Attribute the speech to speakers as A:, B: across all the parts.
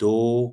A: 2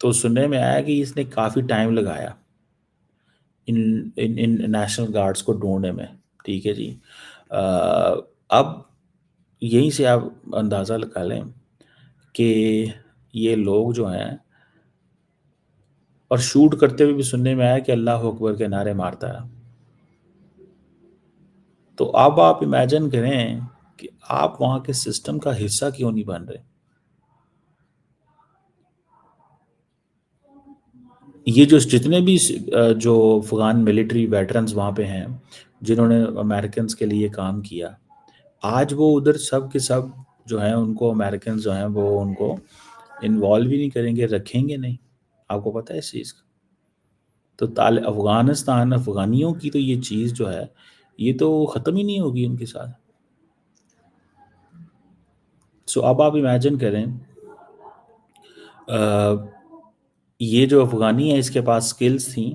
A: تو سننے میں آیا کہ اس نے کافی ٹائم لگایا ان نیشنل گارڈز کو ڈھونڈنے میں. ٹھیک ہے جی. اب یہیں سے آپ اندازہ لگا لیں کہ یہ لوگ جو ہیں، اور شوٹ کرتے ہوئے بھی سننے میں آیا کہ اللہ اکبر کے نعرے مارتا ہے. تو اب آپ امیجن کریں کہ آپ وہاں کے سسٹم کا حصہ کیوں نہیں بن رہے. یہ جو جتنے بھی جو افغان ملٹری ویٹرنز وہاں پہ ہیں جنہوں نے امریکنز کے لیے کام کیا، آج وہ ادھر سب کے سب جو ہیں ان کو امریکنز جو ہیں وہ ان کو انوالو ہی نہیں کریں گے، رکھیں گے نہیں. آپ کو پتہ ہے اس چیز کا؟ تو افغانستان افغانیوں کی تو یہ چیز جو ہے یہ تو ختم ہی نہیں ہوگی ان کے ساتھ. سو اب آپ امیجن کریں یہ جو افغانی ہے اس کے پاس سکلز تھیں،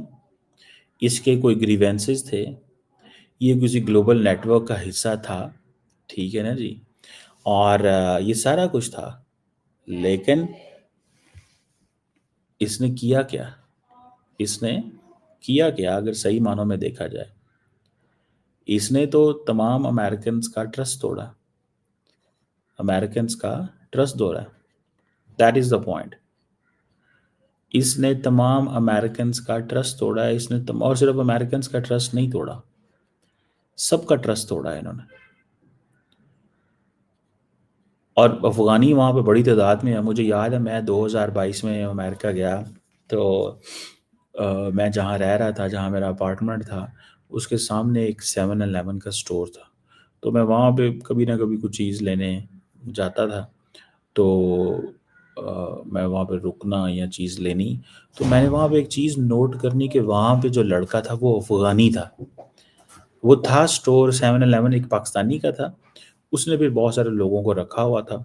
A: اس کے کوئی گریوینسز تھے، یہ کسی گلوبل نیٹ ورک کا حصہ تھا. ٹھیک ہے نا جی. اور یہ سارا کچھ تھا، لیکن اس نے کیا کیا؟ اس نے کیا کیا اگر صحیح معنوں میں دیکھا جائے؟ اس نے تو تمام امریکنز کا ٹرسٹ توڑا. امریکنز کا ٹرسٹ توڑا. That is the point. اس نے تمام امریکنز کا ٹرسٹ توڑا ہے. اس نے اور صرف امریکنز کا ٹرسٹ نہیں توڑا، سب کا ٹرسٹ توڑا ہے انہوں نے. اور افغانی وہاں پہ بڑی تعداد میں ہے. مجھے یاد ہے میں 2022 میں امریکہ گیا تو میں جہاں رہ رہا تھا، جہاں میرا اپارٹمنٹ تھا، اس کے سامنے ایک 7-Eleven کا سٹور تھا. تو میں وہاں پہ کبھی نہ کبھی کچھ چیز لینے جاتا تھا. تو میں وہاں پہ رکنا یا چیز لینی، تو میں نے وہاں پہ ایک چیز نوٹ کرنی کہ وہاں پہ جو لڑکا تھا وہ افغانی تھا. وہ تھا سٹور 7-Eleven ایک پاکستانی کا تھا، اس نے پھر بہت سارے لوگوں کو رکھا ہوا تھا.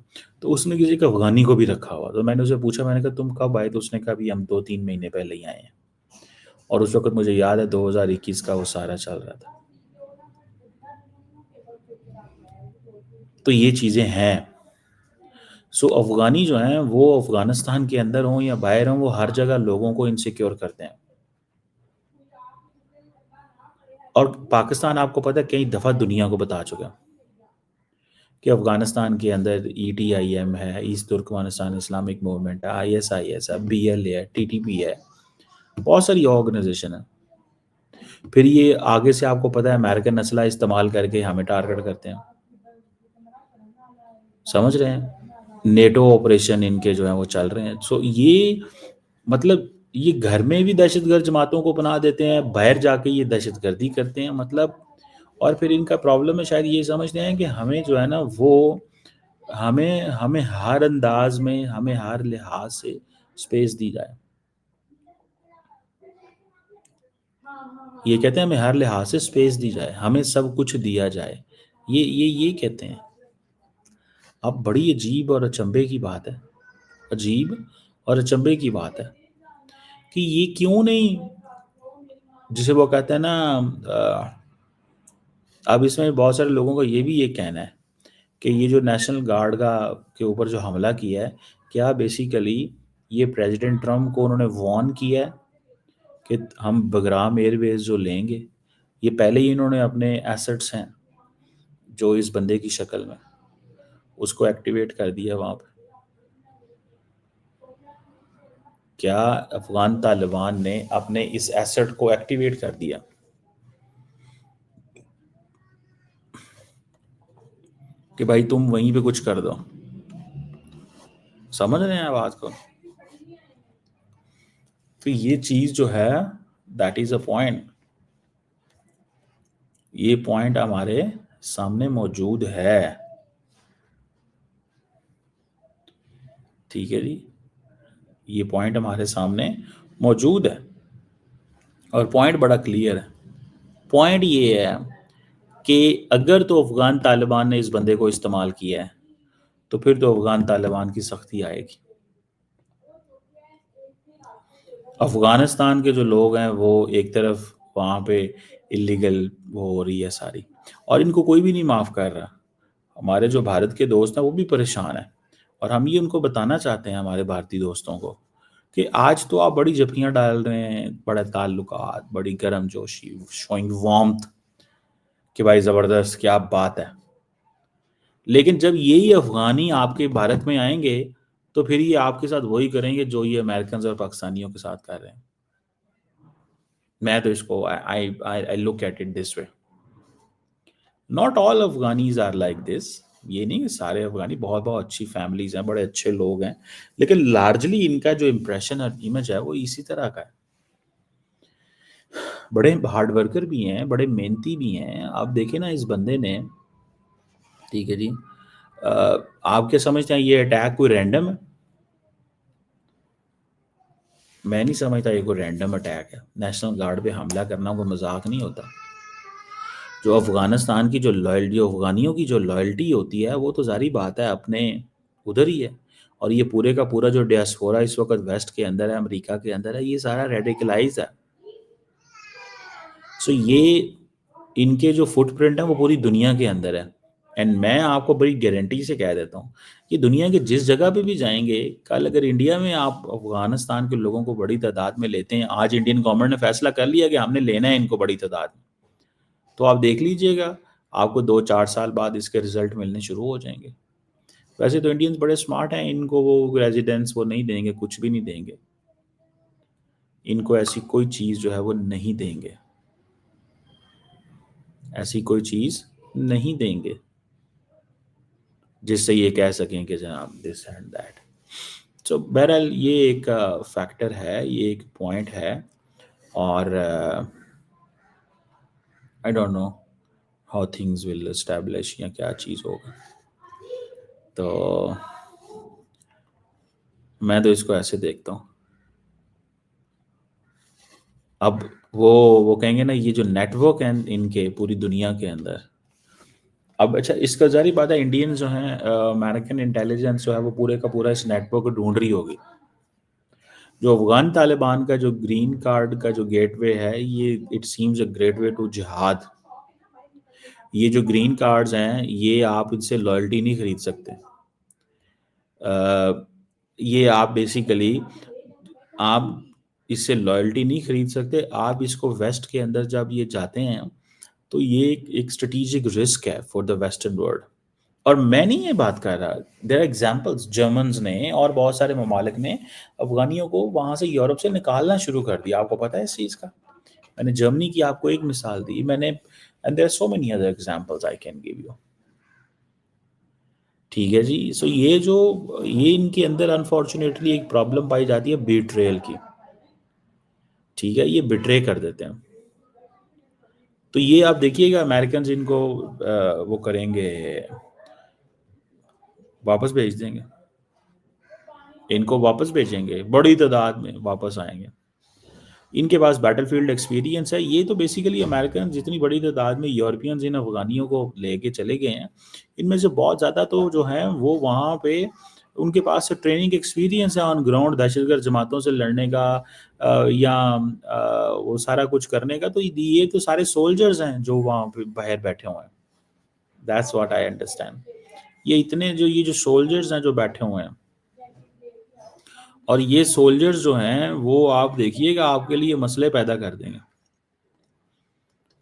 A: تو اس نے کسی ایک افغانی کو بھی رکھا ہوا. تو میں نے اسے پوچھا، میں نے کہا تم کب آئے؟ تو اس نے کہا بھی ہم 2-3 مہینے پہلے ہی آئے ہیں. اور اس وقت مجھے یاد ہے 2021 کا وہ سارا چل رہا تھا. تو یہ چیزیں ہیں. سو افغانی جو ہیں وہ افغانستان کے اندر ہوں یا باہر ہوں، وہ ہر جگہ لوگوں کو انسیکیور کرتے ہیں. اور پاکستان آپ کو پتہ ہے کئی دفعہ دنیا کو بتا چکا کہ افغانستان کے اندر ETIM ہے، ایسٹ ترکمانستان اسلامک موومنٹ ہے، ISIS ہے، BLA ہے، TTP ہے، بہت ساری آرگنائزیشن ہے. پھر یہ آگے سے آپ کو پتہ ہے امریکن اسلحہ استعمال کر کے ہمیں ٹارگٹ کرتے ہیں. سمجھ رہے ہیں؟ نیٹو آپریشن ان کے جو ہیں وہ چل رہے ہیں. سو یہ مطلب یہ گھر میں بھی دہشت گرد جماعتوں کو بنا دیتے ہیں، باہر جا کے یہ دہشت گردی کرتے ہیں. مطلب اور پھر ان کا پرابلم ہے شاید یہ سمجھتے ہیں کہ ہمیں جو ہے نا وہ ہمیں ہر انداز میں، ہمیں ہر لحاظ سے سپیس دی جائے. یہ کہتے ہیں ہمیں ہر لحاظ سے سپیس دی جائے، ہمیں سب کچھ دیا جائے. یہ کہتے ہیں. اب بڑی عجیب اور اچنبے کی بات ہے، عجیب اور اچنبے کی بات ہے کہ یہ کیوں نہیں، جسے وہ کہتے ہیں نا اب اس میں بہت سارے لوگوں کو یہ کہنا ہے کہ یہ جو نیشنل گارڈ کے اوپر جو حملہ کیا ہے، کیا بیسیکلی یہ پریزیڈنٹ ٹرمپ کو انہوں نے وارن کیا ہے کہ ہم بگرام ایئر بیس جو لیں گے، یہ پہلے ہی انہوں نے اپنے ایسٹس ہیں جو اس بندے کی شکل میں اس کو ایکٹیویٹ کر دیا وہاں پہ. کیا افغان طالبان نے اپنے اس ایسٹ کو ایکٹیویٹ کر دیا کہ بھائی تم وہیں پہ کچھ کر دو؟ سمجھ رہے ہیں بات کو؟ تو یہ چیز جو ہے دیٹ از اے پوائنٹ. یہ پوائنٹ ہمارے سامنے موجود ہے. ٹھیک ہے جی، یہ پوائنٹ ہمارے سامنے موجود ہے اور پوائنٹ بڑا کلیئر ہے. پوائنٹ یہ ہے کہ اگر تو افغان طالبان نے اس بندے کو استعمال کیا ہے تو پھر تو افغان طالبان کی سختی آئے گی. افغانستان کے جو لوگ ہیں وہ ایک طرف وہاں پہ اللیگل وہ ہو رہی ہے ساری، اور ان کو کوئی بھی نہیں معاف کر رہا. ہمارے جو بھارت کے دوست ہیں وہ بھی پریشان ہیں، اور ہم یہ ان کو بتانا چاہتے ہیں ہمارے بھارتی دوستوں کو کہ آج تو آپ بڑی جھپیاں ڈال رہے ہیں، بڑے تعلقات، بڑی گرم جوشی، شوئنگ وارمتھ کہ بھائی زبردست کیا بات ہے، لیکن جب یہی افغانی آپ کے بھارت میں آئیں گے تو پھر یہ آپ کے ساتھ وہی کریں گے جو یہ امریکنز اور پاکستانیوں کے ساتھ کر رہے ہیں. میں تو اس کو I look at it this way. Not all Afghanis are like this. یہ نہیں کہ سارے افغانی، بہت بہت اچھی فیملیز ہیں، بڑے اچھے لوگ ہیں، لیکن لارجلی ان کا جو امپریشن اور امیج ہے وہ اسی طرح کا ہے. بڑے ہارڈ ورکر بھی ہیں، بڑے محنتی بھی ہیں. آپ دیکھیں نا اس بندے نے، ٹھیک ہے جی، آپ کیا سمجھتے ہیں یہ اٹیک کوئی رینڈم ہے؟ میں نہیں سمجھتا یہ کوئی رینڈم اٹیک ہے. نیشنل گارڈ پہ حملہ کرنا کوئی مذاق نہیں ہوتا. جو افغانستان کی جو لائلٹی، افغانیوں کی جو لائلٹی ہوتی ہے وہ تو ظاہری بات ہے اپنے ادھر ہی ہے. اور یہ پورے کا پورا جو ڈیاسپورا اس وقت ویسٹ کے اندر ہے، امریکہ کے اندر ہے، یہ سارا ریڈیکلائز ہے. سو یہ ان کے جو فٹ پرنٹ ہیں وہ پوری دنیا کے اندر ہے. اینڈ میں آپ کو بڑی گارنٹی سے کہہ دیتا ہوں کہ دنیا کے جس جگہ پہ بھی جائیں گے، کل اگر انڈیا میں آپ افغانستان کے لوگوں کو بڑی تعداد میں لیتے ہیں، آج انڈین گورنمنٹ نے فیصلہ کر لیا کہ ہم نے لینا ہے ان کو بڑی تعداد میں، تو آپ دیکھ لیجئے گا آپ کو 2-4 سال بعد اس کے رزلٹ ملنے شروع ہو جائیں گے. ویسے تو انڈینز بڑے سمارٹ ہیں، ان کو وہ ریزیڈنس وہ نہیں دیں گے، کچھ بھی نہیں دیں گے. ان کو ایسی کوئی چیز جو ہے وہ نہیں دیں گے، ایسی کوئی چیز نہیں دیں گے جس سے یہ کہہ سکیں کہ جناب دس اینڈ دیٹ. سو بہرحال یہ ایک فیکٹر ہے، یہ ایک پوائنٹ ہے. اور I don't know how things will establish, یا کیا چیز ہوگا. تو میں تو اس کو ایسے دیکھتا ہوں. اب وہ کہیں گے نا یہ جو نیٹ ورک ہیں ان کے پوری دنیا کے اندر. اب اچھا اس کا ظاہری بات ہے انڈین جو ہیں، امریکن انٹیلیجنس جو ہے وہ پورے کا پورا اس نیٹ ورک کو ڈھونڈ رہی ہوگی. جو افغان طالبان کا جو گرین کارڈ کا جو گیٹ وے ہے، یہ it seems a great way to جہاد. یہ جو گرین کارڈز ہیں یہ آپ ان سے لائلٹی نہیں خرید سکتے. یہ آپ بیسیکلی آپ اس سے لائلٹی نہیں خرید سکتے. آپ اس کو ویسٹ کے اندر جب یہ جاتے ہیں تو یہ ایک اسٹریٹجک رسک ہے فار دا ویسٹرن ورلڈ. اور میں نہیں یہ بات کر رہا، دیر آر ایگزامپلس، جرمنز نے اور بہت سارے ممالک نے افغانیوں کو وہاں سے یورپ سے نکالنا شروع کر دیا. آپ کو پتہ ہے اس چیز کا؟ میں نے جرمنی کی آپ کو ایک مثال دی، میں نے and there are so many other examples I can give you. ٹھیک ہے جی. سو یہ ان کے اندر انفارچونیٹلی ایک پرابلم پائی جاتی ہے بیٹریل کی. ٹھیک ہے، یہ بٹرے کر دیتے ہیں. تو یہ آپ دیکھیے گا امریکنز ان کو وہ کریں گے، واپس بھیج دیں گے، ان کو واپس بھیجیں گے، بڑی تعداد میں واپس آئیں گے. ان کے پاس بیٹل فیلڈ ایکسپیرینس ہے. یہ تو بیسیکلی امریکن جتنی بڑی تعداد میں یورپینز ان افغانیوں کو لے کے چلے گئے ہیں، ان میں سے بہت زیادہ تو جو ہیں وہ وہاں پہ ان کے پاس ٹریننگ ایکسپیرینس ہے آن گراؤنڈ، دہشت گرد جماعتوں سے لڑنے کا یا وہ سارا کچھ کرنے کا. تو یہ تو سارے سولجرز ہیں جو وہاں پہ باہر بیٹھے ہوئے ہیں. That's what I understand. یہ جو سولجرز ہیں جو بیٹھے ہوئے ہیں، اور یہ سولجرز جو ہیں وہ آپ دیکھیے گا آپ کے لیے مسئلے پیدا کر دیں گے.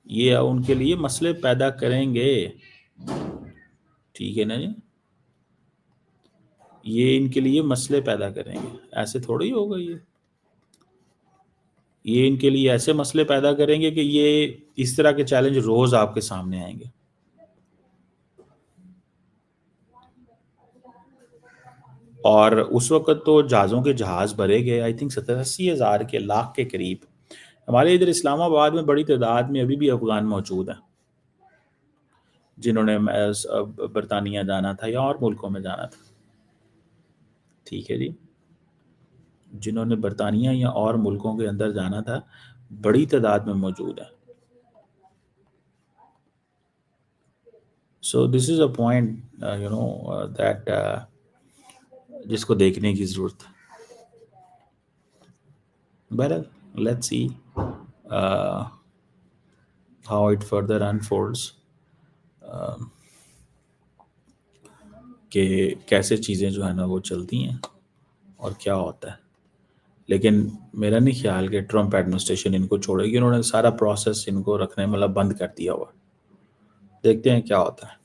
A: یہ ان کے لیے مسئلے پیدا کریں گے. ٹھیک ہے نا جی، یہ ان کے لیے مسئلے پیدا کریں گے. ایسے تھوڑی ہوگا. یہ ان کے لیے ایسے مسئلے پیدا کریں گے کہ یہ اس طرح کے چیلنج روز آپ کے سامنے آئیں گے. اور اس وقت تو جہازوں کے جہاز بھرے گئے، آئی تھنک 70-80 ہزار کے لاکھ کے قریب. ہمارے ادھر اسلام آباد میں بڑی تعداد میں ابھی بھی افغان موجود ہیں جنہوں نے برطانیہ جانا تھا یا اور ملکوں میں جانا تھا. ٹھیک ہے جی، جنہوں نے برطانیہ یا اور ملکوں کے اندر جانا تھا بڑی تعداد میں موجود ہیں. سو دس از اے پوائنٹ دیٹ جس کو دیکھنے کی ضرورت ہے. بہرحال let's see how it further unfolds, کہ کیسے چیزیں جو ہے نا وہ چلتی ہیں اور کیا ہوتا ہے. لیکن میرا نہیں خیال کہ ٹرمپ ایڈمنسٹریشن ان کو چھوڑے گی. انہوں نے سارا پروسیس ان کو رکھنے مطلب بند کر دیا ہوا. دیکھتے ہیں کیا ہوتا ہے.